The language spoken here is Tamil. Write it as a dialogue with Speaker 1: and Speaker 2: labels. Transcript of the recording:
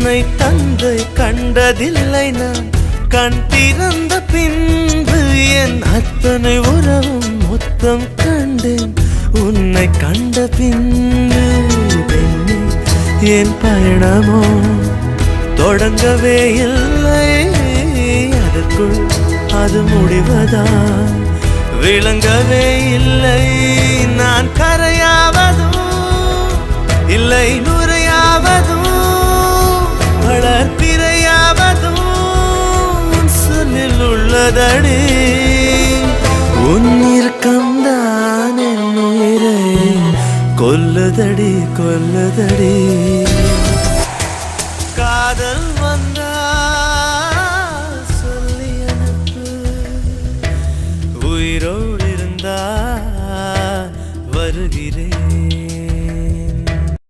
Speaker 1: உன்னை தந்தை கண்டதில்லை நான் கண் திறந்த பின்பு என் அத்தனை உறவும் மொத்தம் கண்டேன் உன்னை கண்ட பின்பு பெண்ணே என் பயணமோ தொடங்கவே இல்லை அதற்குள் அது முடிவதா விளங்கவே இல்லை நான் கரையாவதும் இல்லை நுரையாவதும் வளர்ப்பிறையாவதும் சொல்லில் உள்ளதடி உன் இறுக்கம்தான் என் உயிரை கொல்லுதடி கொல்லுதடி காதல் வந்த